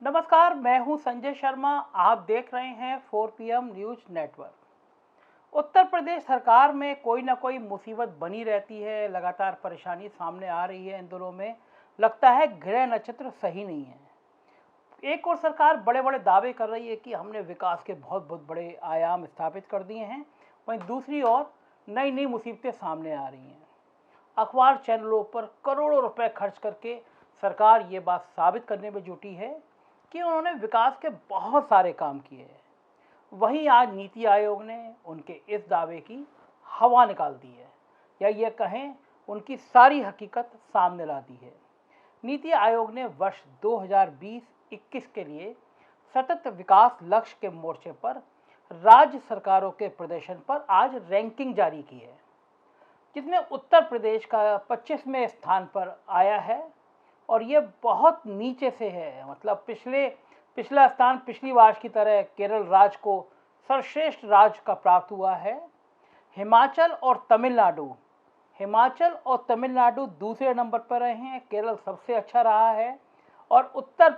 नमस्कार, मैं हूं संजय शर्मा। आप देख रहे हैं 4 PM news network. Uttar Pradesh सरकार में कोई ना कोई मुसीबत बनी रहती है, लगातार परेशानी सामने आ रही है। इन दिनों में लगता है ग्रह नक्षत्र सही नहीं है। एक और सरकार बड़े बड़े दावे कर रही है कि हमने विकास के बहुत बहुत बड़े आयाम स्थापित कर दिए हैं, वहीं दूसरी ओर नई नई मुसीबतें सामने आ रही हैं। अखबार चैनलों पर करोड़ों रुपए खर्च करके सरकार ये बात साबित करने में जुटी है कि उन्होंने विकास के बहुत सारे काम किए हैं। वहीं आज नीति आयोग ने उनके इस दावे की हवा निकाल दी है, या ये कहें उनकी सारी हकीकत सामने ला दी है। नीति आयोग ने वर्ष 2020-21 के लिए सतत विकास लक्ष्य के मोर्चे पर राज्य सरकारों के प्रदर्शन पर आज रैंकिंग जारी की है, जिसमें उत्तर प्रदेश का 25वें स्थान पर आया है और ये बहुत नीचे से है। मतलब पिछला स्थान पिछली वर्ष की तरह केरल राज्य को सर्वश्रेष्ठ राज्य का प्राप्त हुआ है। हिमाचल और तमिलनाडु दूसरे नंबर पर रहे हैं, केरल सबसे अच्छा रहा है और उत्तर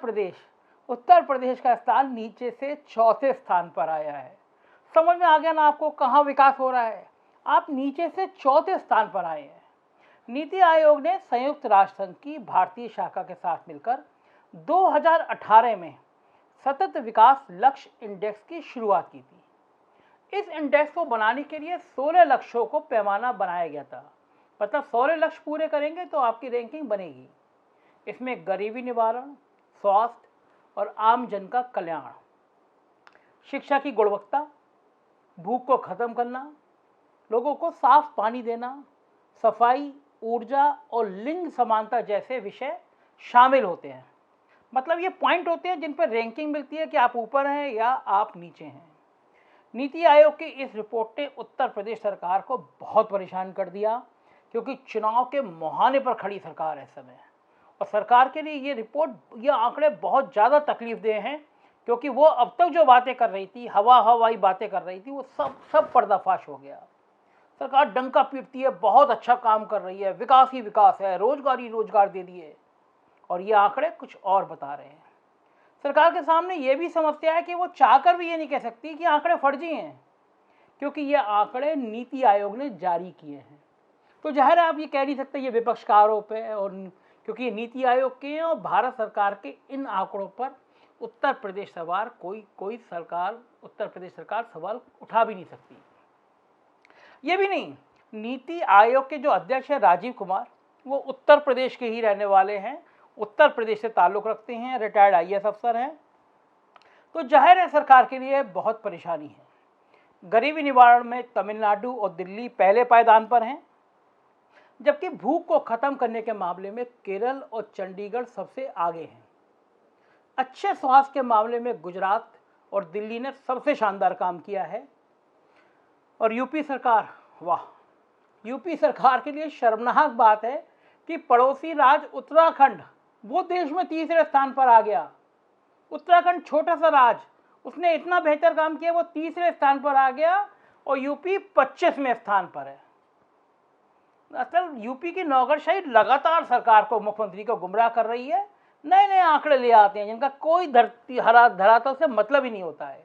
प्रदेश का स्थान नीचे से चौथे स्थान पर आया है। समझ में आ गया ना आपको कहाँ विकास हो रहा है? आप नीचे से चौथे स्थान पर आए हैं। नीति आयोग ने संयुक्त राष्ट्र संघ की भारतीय शाखा के साथ मिलकर 2018 में सतत विकास लक्ष्य इंडेक्स की शुरुआत की थी। इस इंडेक्स को बनाने के लिए 16 लक्ष्यों को पैमाना बनाया गया था। मतलब 16 लक्ष्य पूरे करेंगे तो आपकी रैंकिंग बनेगी। इसमें गरीबी निवारण, स्वास्थ्य और आम जन का कल्याण, शिक्षा की गुणवत्ता, भूख को खत्म करना, लोगों को साफ पानी देना, सफाई, ऊर्जा और लिंग समानता जैसे विषय शामिल होते हैं। मतलब ये पॉइंट होते हैं जिन पर रैंकिंग मिलती है कि आप ऊपर हैं या आप नीचे हैं। नीति आयोग की इस रिपोर्ट ने उत्तर प्रदेश सरकार को बहुत परेशान कर दिया, क्योंकि चुनाव के मुहाने पर खड़ी सरकार है इस समय। और सरकार के लिए ये आंकड़े बहुत ज़्यादा तकलीफदेह हैं, क्योंकि वो अब तक जो बातें कर रही थी, हवाई बातें कर रही थी, वो सब पर्दाफाश हो गया। सरकार डंका पीटती है, बहुत अच्छा काम कर रही है, विकास ही विकास है, रोजगार ही रोजगार दे दिए, और ये आंकड़े कुछ और बता रहे हैं। सरकार के सामने ये भी समस्या है कि वो चाहकर भी ये नहीं कह सकती कि आंकड़े फर्जी हैं, क्योंकि ये आंकड़े नीति आयोग ने जारी किए हैं। तो जाहिर है आप ये कह नहीं सकते ये विपक्ष का आरोप है, और क्योंकि ये नीति आयोग के हैं और भारत सरकार के इन आंकड़ों पर उत्तर प्रदेश सरकार सवाल उठा भी नहीं सकती। ये भी नहीं, नीति आयोग के जो अध्यक्ष है राजीव कुमार, वो उत्तर प्रदेश के ही रहने वाले हैं, उत्तर प्रदेश से ताल्लुक़ रखते हैं, रिटायर्ड IAS अफसर हैं। तो जाहिर है सरकार के लिए बहुत परेशानी है। गरीबी निवारण में तमिलनाडु और दिल्ली पहले पायदान पर हैं, जबकि भूख को ख़त्म करने के मामले में केरल और चंडीगढ़ सबसे आगे हैं। अच्छे स्वास्थ्य के मामले में गुजरात और दिल्ली ने सबसे शानदार काम किया है। और यूपी सरकार के लिए शर्मनाक बात है कि पड़ोसी राज्य उत्तराखंड, वो देश में तीसरे स्थान पर आ गया। उत्तराखंड छोटा सा राज्य, उसने इतना बेहतर काम किया, वो तीसरे स्थान पर आ गया, और यूपी 25वें स्थान पर है। असल यूपी की नौकरशाही लगातार सरकार को, मुख्यमंत्री को गुमराह कर रही है। नए नए आंकड़े ले आते हैं जिनका कोई धरातल से मतलब ही नहीं होता है।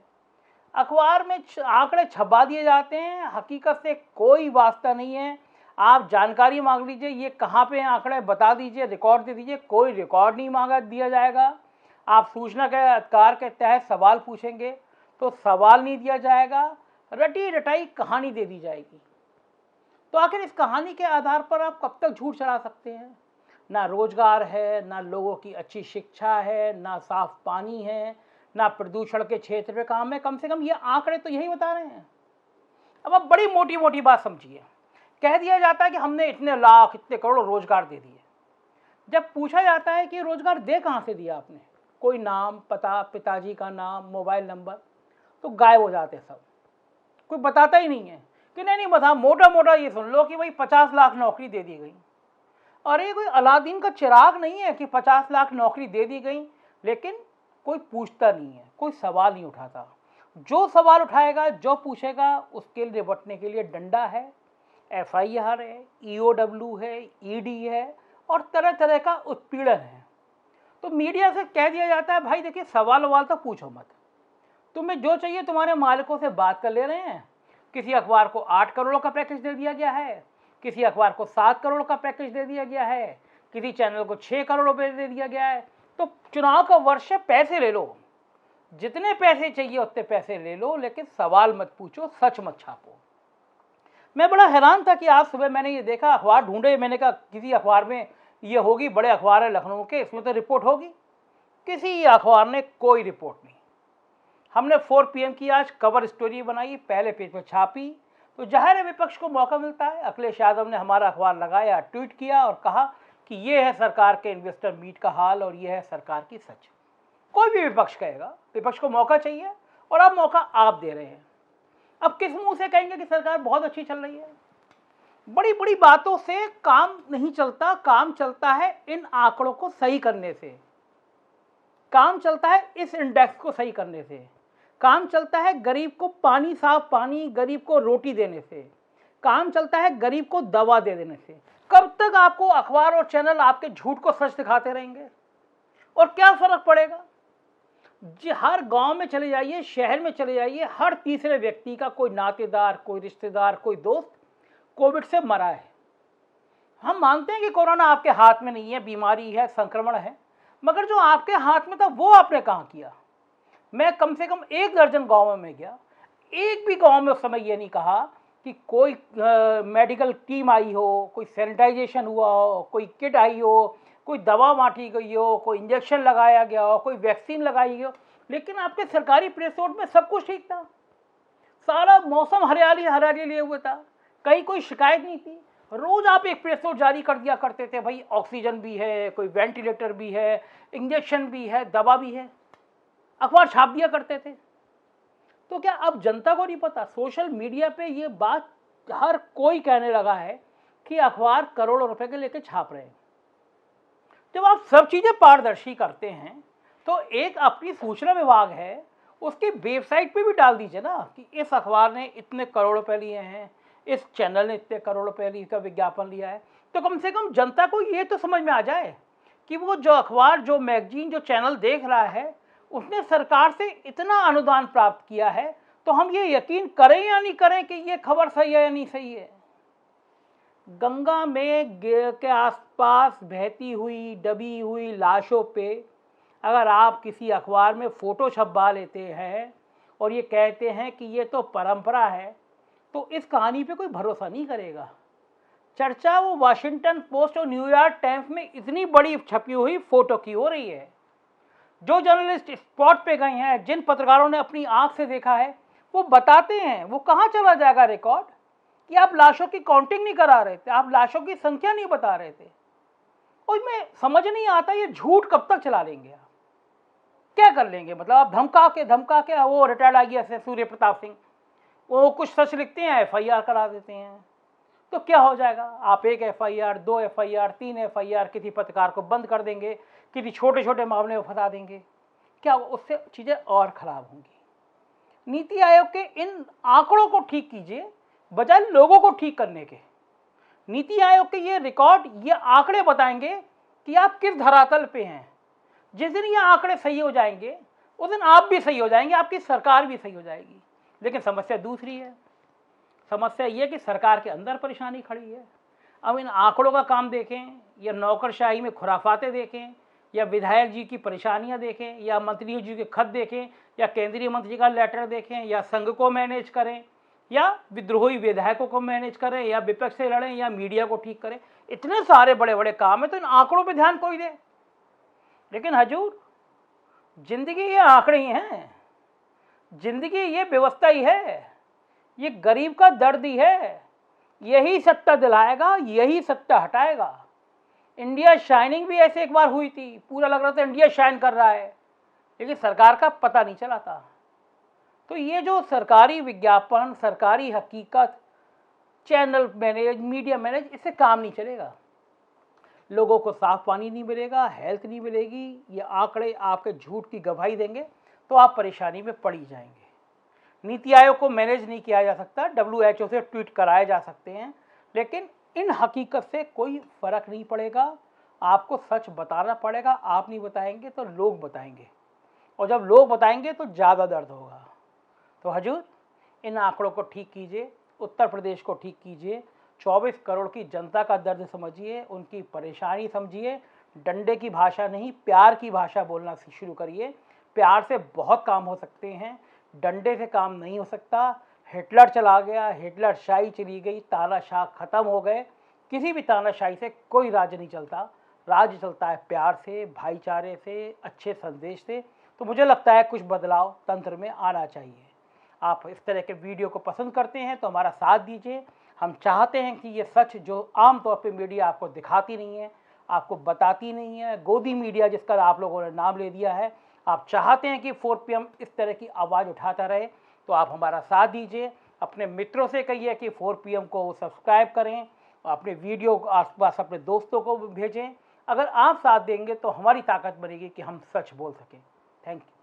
अखबार में आंकड़े छपा दिए जाते हैं, हकीकत से कोई वास्ता नहीं है। आप जानकारी मांग लीजिए, ये कहाँ पे हैं आंकड़े, बता दीजिए, रिकॉर्ड दे दीजिए, कोई रिकॉर्ड नहीं दिया जाएगा। आप सूचना के अधिकार के तहत सवाल पूछेंगे तो सवाल नहीं दिया जाएगा, रटी रटाई कहानी दे दी जाएगी। तो आखिर इस कहानी के आधार पर आप कब तक झूठ चला सकते हैं? ना रोजगार है, ना लोगों की अच्छी शिक्षा है, ना साफ पानी है, ना प्रदूषण के क्षेत्र में काम है। कम से कम ये आंकड़े तो यही बता रहे हैं। अब आप बड़ी मोटी मोटी बात समझिए, कह दिया जाता है कि हमने इतने लाख, इतने करोड़ रोजगार दे दिए। जब पूछा जाता है कि रोजगार दे कहाँ से दिया आपने, कोई नाम पता, पिताजी का नाम, मोबाइल नंबर, तो गायब हो जाते सब। कोई बताता ही नहीं है कि नहीं बता, मोटा मोटा ये सुन लो कि भाई 50 लाख नौकरी दे दी गई। अरे कोई अलादीन का चिराग नहीं है कि 50 लाख नौकरी दे दी गई, लेकिन कोई पूछता नहीं है, कोई सवाल नहीं उठाता। जो सवाल उठाएगा, जो पूछेगा, उसके लिए निपटने के लिए डंडा है, FIR है, EOW है, ED है, और तरह तरह का उत्पीड़न है। तो मीडिया से कह दिया जाता है भाई देखिए सवाल ववाल तो पूछो मत, तुम्हें जो चाहिए तुम्हारे मालिकों से बात कर ले रहे हैं। किसी अखबार को 8 करोड़ का पैकेज दे दिया गया है, किसी अखबार को 7 करोड़ का पैकेज दे दिया गया है, किसी चैनल को 6 करोड़ रुपए दे दिया गया है। तो चुनाव का वर्ष है, पैसे ले लो, जितने पैसे चाहिए उतने पैसे ले लो, लेकिन सवाल मत पूछो, सच मत छापो। मैं बड़ा हैरान था कि आज सुबह मैंने ये देखा, अखबार ढूंढे, मैंने कहा किसी अखबार में ये होगी, बड़े अखबार है लखनऊ के, इसमें तो रिपोर्ट होगी। किसी अखबार ने कोई रिपोर्ट नहीं। हमने 4 PM की आज कवर स्टोरी बनाई, पहले पेज पर छापी, तो जाहिर है विपक्ष को मौका मिलता है। अखिलेश यादव ने हमारा अखबार लगाया, ट्वीट किया और कहा कि ये है सरकार के इन्वेस्टर मीट का हाल और ये है सरकार की सच। कोई भी विपक्ष कहेगा, विपक्ष को मौका चाहिए और अब मौका आप दे रहे हैं। अब किस मुंह से कहेंगे कि सरकार बहुत अच्छी चल रही है? बड़ी बड़ी बातों से काम नहीं चलता, काम चलता है इन आंकड़ों को सही करने से, काम चलता है इस इंडेक्स को सही करने से, काम चलता है गरीब को पानी, साफ पानी, गरीब को रोटी देने से, काम चलता है गरीब को दवा दे देने से। कब तक आपको अखबार और चैनल आपके झूठ को सच दिखाते रहेंगे? और क्या फर्क पड़ेगा? जी, हर गांव में चले जाइए, शहर में चले जाइए, हर तीसरे व्यक्ति का कोई नातेदार, कोई रिश्तेदार, कोई दोस्त कोविड से मरा है। हम मानते हैं कि कोरोना आपके हाथ में नहीं है, बीमारी है, संक्रमण है, मगर जो आपके हाथ में था वो आपने कहाँ किया? मैं कम से कम 1 दर्जन गाँव में गया, एक भी गांव में उस समय ये नहीं कहा कि कोई मेडिकल टीम आई हो, कोई सैनिटाइजेशन हुआ हो, कोई किट आई हो, कोई दवा बांटी गई हो, कोई इंजेक्शन लगाया गया हो, कोई वैक्सीन लगाई गई हो। लेकिन आपके सरकारी प्रेस नोट में सब कुछ ठीक था, सारा मौसम हरियाली हरियाली लिए हुए था, कहीं कोई शिकायत नहीं थी। रोज आप एक प्रेस नोट जारी कर दिया करते थे, भाई ऑक्सीजन भी है, कोई वेंटिलेटर भी है, इंजेक्शन भी है, दवा भी है, अखबार छाप दिया करते थे। तो क्या अब जनता को नहीं पता? सोशल मीडिया पे ये बात हर कोई कहने लगा है कि अखबार करोड़ों रुपए के लेके छाप रहे हैं। जब आप सब चीजें पारदर्शी करते हैं तो एक अपनी सूचना विभाग है, उसकी वेबसाइट पे भी डाल दीजिए ना कि इस अखबार ने इतने करोड़ रुपए लिए हैं, इस चैनल ने इतने करोड़ रुपए का विज्ञापन लिया है। तो कम से कम जनता को ये तो समझ में आ जाए कि वो जो अखबार, जो मैगजीन, जो चैनल देख रहा है उसने सरकार से इतना अनुदान प्राप्त किया है, तो हम ये यकीन करें या नहीं करें कि ये खबर सही है या नहीं सही है। गंगा में के आसपास बहती हुई, दबी हुई लाशों पे अगर आप किसी अखबार में फ़ोटो छपवा लेते हैं और ये कहते हैं कि ये तो परंपरा है, तो इस कहानी पे कोई भरोसा नहीं करेगा। चर्चा वो वाशिंगटन पोस्ट और न्यूयॉर्क टाइम्स में इतनी बड़ी छपी हुई फ़ोटो की हो रही है। जो जर्नलिस्ट स्पॉट पे गए हैं, जिन पत्रकारों ने अपनी आंख से देखा है, वो बताते हैं। वो कहाँ चला जाएगा रिकॉर्ड कि आप लाशों की काउंटिंग नहीं करा रहे थे, आप लाशों की संख्या नहीं बता रहे थे। और मैं समझ नहीं आता ये झूठ कब तक चला लेंगे? आप क्या कर लेंगे? मतलब आप धमका के वो रिटायर्ड IAS है सूर्य प्रताप सिंह, वो कुछ सच लिखते हैं, FIR करा देते हैं। तो क्या हो जाएगा? आप 1 FIR, 2 FIR, 3 FIR किसी पत्रकार को बंद कर देंगे, किसी छोटे छोटे मामले में फंसा देंगे। क्या उससे चीज़ें और ख़राब होंगी? नीति आयोग के इन आंकड़ों को ठीक कीजिए बजाय लोगों को ठीक करने के। नीति आयोग के ये रिकॉर्ड, ये आंकड़े बताएंगे कि आप किस धरातल पे हैं। जिस दिन ये आंकड़े सही हो जाएंगे उस दिन आप भी सही हो जाएंगे, आपकी सरकार भी सही हो जाएगी। लेकिन समस्या दूसरी है। समस्या ये कि सरकार के अंदर परेशानी खड़ी है। अब इन आंकड़ों का काम देखें या नौकरशाही में खुराफाते देखें या विधायक जी की परेशानियां देखें या मंत्रियों जी के खत देखें या केंद्रीय मंत्री का लेटर देखें या संघ को मैनेज करें या विद्रोही विधायकों को मैनेज करें या विपक्ष से लड़ें या मीडिया को ठीक करें, इतने सारे बड़े बड़े काम है, तो इन आंकड़ों पे ध्यान कोई दे। लेकिन हजूर, जिंदगी ये आंकड़े ही हैं, जिंदगी ये व्यवस्था ही है, ये गरीब का दर्द ही है। यही सत्ता दिलाएगा, यही सत्ता हटाएगा। इंडिया शाइनिंग भी ऐसे एक बार हुई थी, पूरा लग रहा था इंडिया शाइन कर रहा है, लेकिन सरकार का पता नहीं चला था। तो ये जो सरकारी विज्ञापन, सरकारी हकीकत, चैनल मैनेज, मीडिया मैनेज, इससे काम नहीं चलेगा। लोगों को साफ पानी नहीं मिलेगा, हेल्थ नहीं मिलेगी, ये आंकड़े आपके झूठ की गवाही देंगे, तो आप परेशानी में पड़ी जाएंगे। नीति आयोग को मैनेज नहीं किया जा सकता, WHO से ट्वीट कराए जा सकते हैं, लेकिन इन हकीकत से कोई फर्क नहीं पड़ेगा आपको सच बताना पड़ेगा। आप नहीं बताएंगे तो लोग बताएंगे, और जब लोग बताएंगे तो ज़्यादा दर्द होगा। तो हजूर, इन आंकड़ों को ठीक कीजिए, उत्तर प्रदेश को ठीक कीजिए, 24 करोड़ की जनता का दर्द समझिए, उनकी परेशानी समझिए। डंडे की भाषा नहीं, प्यार की भाषा बोलना शुरू करिए। प्यार से बहुत काम हो सकते हैं, डंडे से काम नहीं हो सकता। हिटलर चला गया, हिटलर शाही चली गई, तानाशाह खत्म हो गए। किसी भी तानाशाही से कोई राज्य नहीं चलता। राज्य चलता है प्यार से, भाईचारे से, अच्छे संदेश से। तो मुझे लगता है कुछ बदलाव तंत्र में आना चाहिए। आप इस तरह के वीडियो को पसंद करते हैं तो हमारा साथ दीजिए। हम चाहते हैं कि ये सच जो आमतौर पे मीडिया आपको दिखाती नहीं है, आपको बताती नहीं है, गोदी मीडिया जिसका आप लोगों ने नाम ले दिया है, आप चाहते हैं कि 4 PM इस तरह की आवाज़ उठाता रहे, तो आप हमारा साथ दीजिए। अपने मित्रों से कहिए कि 4 PM को सब्सक्राइब करें, अपने वीडियो को आसपास अपने दोस्तों को भेजें। अगर आप साथ देंगे तो हमारी ताकत बनेगी कि हम सच बोल सकें। Thank you.